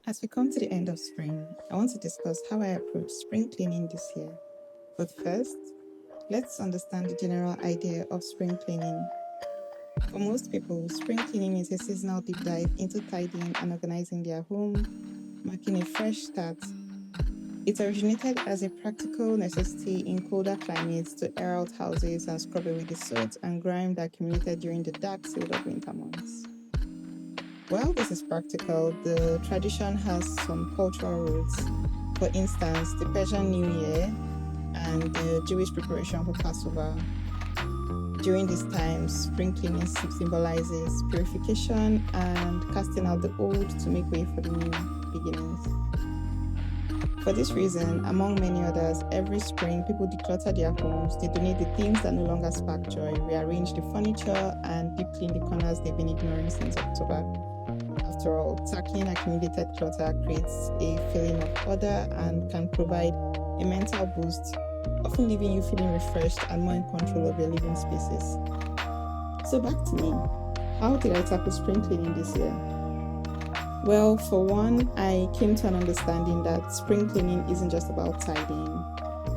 As we come to the end of spring, I want to discuss how I approach spring cleaning this year. But first, let's understand the general idea of spring cleaning. For most people, spring cleaning is a seasonal deep dive into tidying and organizing their home, marking a fresh start. It originated as a practical necessity in colder climates to air out houses and scrub away the soot and grime that accumulated during the dark, sealed up winter months. While this is practical, the tradition has some cultural roots. For instance, the Persian New Year and the Jewish preparation for Passover. During these times, spring cleaning symbolizes purification and casting out the old to make way for the new beginnings. For this reason, among many others, every spring people declutter their homes, they donate the things that no longer spark joy, rearrange the furniture, and deep clean the corners they've been ignoring since October. After all, tackling accumulated clutter creates a feeling of order and can provide a mental boost, often leaving you feeling refreshed and more in control of your living spaces. So back to me. How did I tackle spring cleaning this year? Well, for one, I came to an understanding that spring cleaning isn't just about tidying,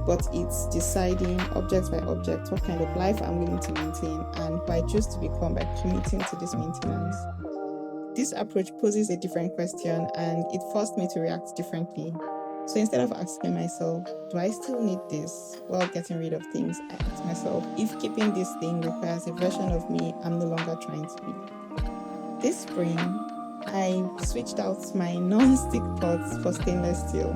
but it's deciding object by object what kind of life I'm willing to maintain and who I choose to become by committing to this maintenance. This approach poses a different question and it forced me to react differently. So instead of asking myself, do I still need this while getting rid of things, I ask myself if keeping this thing requires a version of me I'm no longer trying to be. This spring, I switched out my non-stick pots for stainless steel.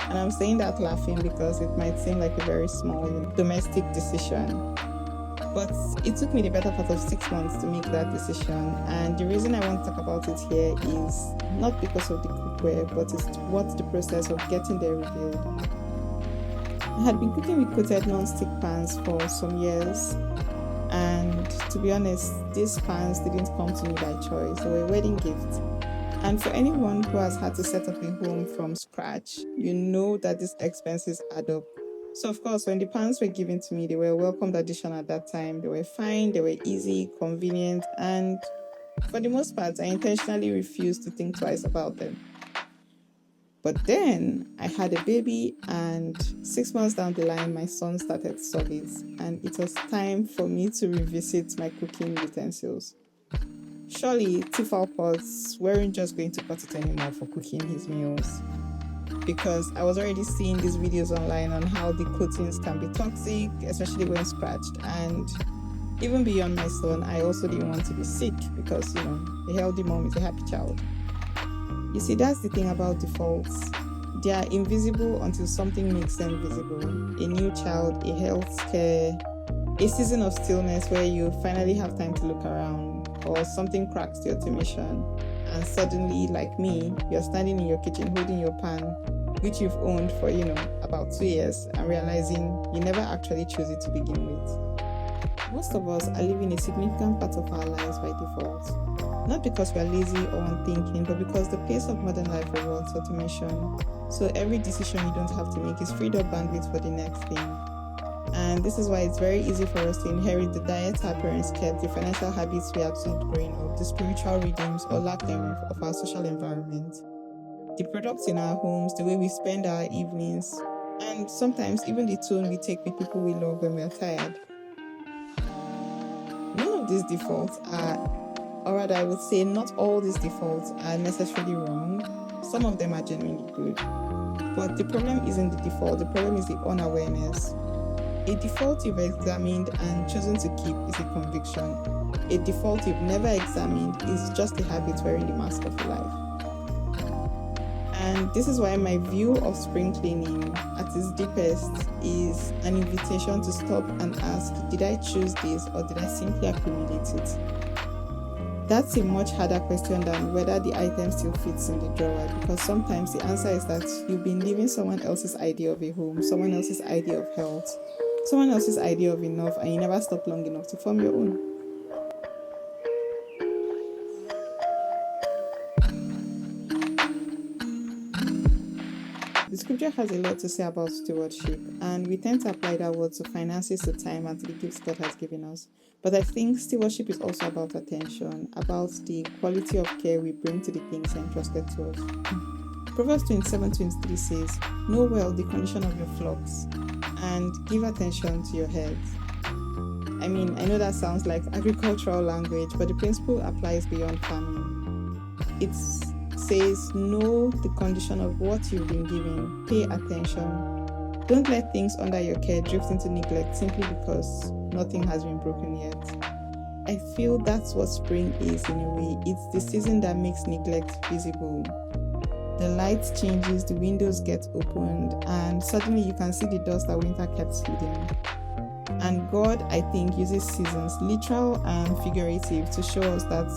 And I'm saying that laughing because it might seem like a very small domestic decision. But it took me the better part of 6 months to make that decision. And the reason I want to talk about it here is not because of the cookware, but it's what the process of getting there revealed. I had been cooking with coated non-stick pans for some years. And to be honest, these pans didn't come to me by choice. They were a wedding gift. And for anyone who has had to set up a home from scratch, you know that these expenses add up. So of course, when the pans were given to me, they were a welcomed addition at that time. They were fine, they were easy, convenient, and for the most part, I intentionally refused to think twice about them. But then I had a baby, and 6 months down the line, my son started solids, and it was time for me to revisit my cooking utensils. Surely, Tefal pots weren't just going to cut it anymore for cooking his meals, because I was already seeing these videos online on how the coatings can be toxic, especially when scratched. And even beyond my son, I also didn't want to be sick because, a healthy mom is a happy child. You see, that's the thing about defaults. They are invisible until something makes them visible. A new child, a health scare, a season of stillness where you finally have time to look around, or something cracks the automation. And suddenly, like me, you're standing in your kitchen holding your pan, which you've owned for, about 2 years, and realizing you never actually chose it to begin with. Most of us are living a significant part of our lives by default. Not because we're lazy or unthinking, but because the pace of modern life rewards automation. So every decision you don't have to make is freed up bandwidth for the next thing. And this is why it's very easy for us to inherit the diet our parents kept, the financial habits we absorbed growing up, the spiritual rhythms or lack thereof of our social environment, the products in our homes, the way we spend our evenings, and sometimes even the tone we take with people we love when we are tired. None of these defaults are, or rather I would say not all these defaults are necessarily wrong. Some of them are genuinely good. But the problem isn't the default, the problem is the unawareness. A default you've examined and chosen to keep is a conviction. A default you've never examined is just a habit wearing the mask of your life. And this is why my view of spring cleaning at its deepest is an invitation to stop and ask, did I choose this or did I simply accumulate it? That's a much harder question than whether the item still fits in the drawer, because sometimes the answer is that you've been living someone else's idea of a home, someone else's idea of health, someone else's idea of enough, and you never stop long enough to form your own. The scripture has a lot to say about stewardship, and we tend to apply that word to finances, to time, and to the gifts God has given us. But I think stewardship is also about attention, about the quality of care we bring to the things entrusted to us. Proverbs 27:23 says, "Know well the condition of your flocks and give attention to your herds." I mean, I know that sounds like agricultural language, but the principle applies beyond farming. It says, know the condition of what you've been given, pay attention. Don't let things under your care drift into neglect simply because nothing has been broken yet. I feel that's what spring is in a way. It's the season that makes neglect visible. The light changes, the windows get opened, and suddenly you can see the dust that winter kept hidden. And God, I think, uses seasons, literal and figurative, to show us that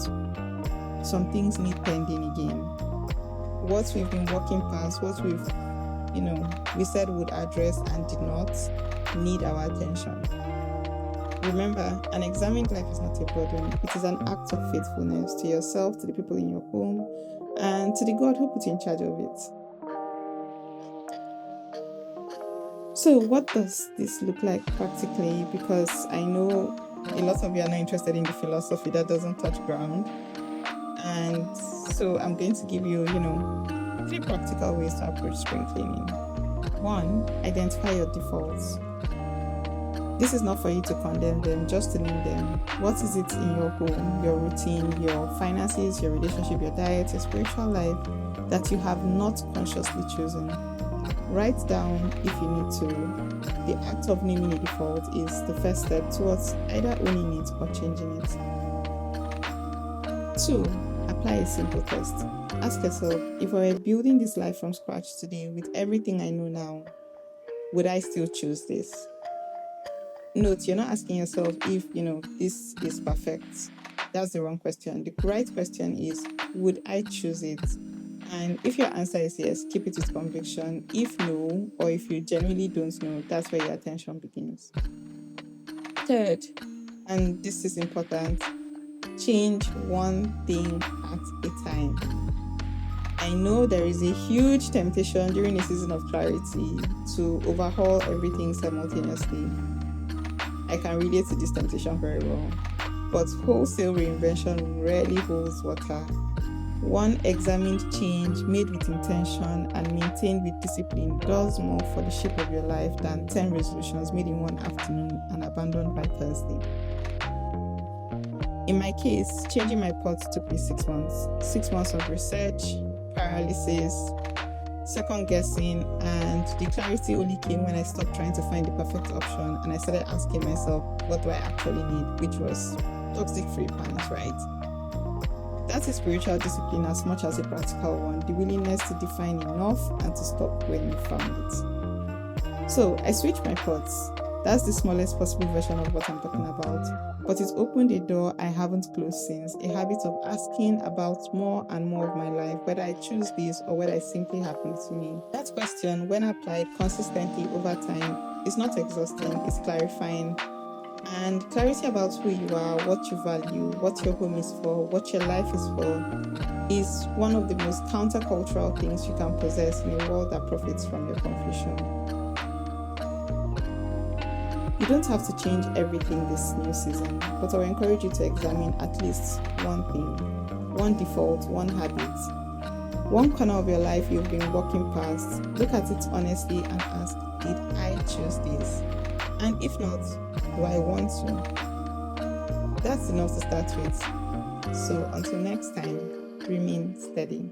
some things need tending again. What we've been walking past, what we said would address and did not, need our attention. Remember, an examined life is not a burden. It is an act of faithfulness to yourself, to the people in your home, and to the God who put you in charge of it. So what does this look like practically? Because I know a lot of you are not interested in the philosophy that doesn't touch ground. And so I'm going to give you, 3 practical ways to approach spring cleaning. 1, identify your defaults. This is not for you to condemn them, just to name them. What is it in your home, your routine, your finances, your relationship, your diet, your spiritual life that you have not consciously chosen? Write down if you need to. The act of naming a default is the first step towards either owning it or changing it. 2, apply a simple test. Ask yourself, if I were building this life from scratch today with everything I know now, would I still choose this? Note, you're not asking yourself if, this is perfect. That's the wrong question. The right question is, would I choose it? And if your answer is yes, keep it with conviction. If no, or if you genuinely don't know, that's where your attention begins. 3rd, and this is important, change one thing at a time. I know there is a huge temptation during a season of clarity to overhaul everything simultaneously. I can relate to this temptation very well, but wholesale reinvention rarely holds water. One examined change made with intention and maintained with discipline does more for the shape of your life than 10 resolutions made in one afternoon and abandoned by Thursday. In my case, changing my pot took me 6 months. 6 months of research, paralysis, second guessing, and the clarity only came when I stopped trying to find the perfect option and I started asking myself, what do I actually need? Which was toxic-free pants, right? That's a spiritual discipline as much as a practical one, the willingness to define enough and to stop when you found it. So I switched my pots. That's the smallest possible version of what I'm talking about. But it opened a door I haven't closed since, a habit of asking about more and more of my life, whether I choose this or whether it simply happens to me. That question, when applied consistently over time, is not exhausting, it's clarifying. And clarity about who you are, what you value, what your home is for, what your life is for, is one of the most countercultural things you can possess in a world that profits from your confusion. You don't have to change everything this new season, but I will encourage you to examine at least one thing, one default, one habit, one corner of your life you've been walking past. Look at it honestly and ask, did I choose this? And if not, do I want to? That's enough to start with. So until next time, remain steady.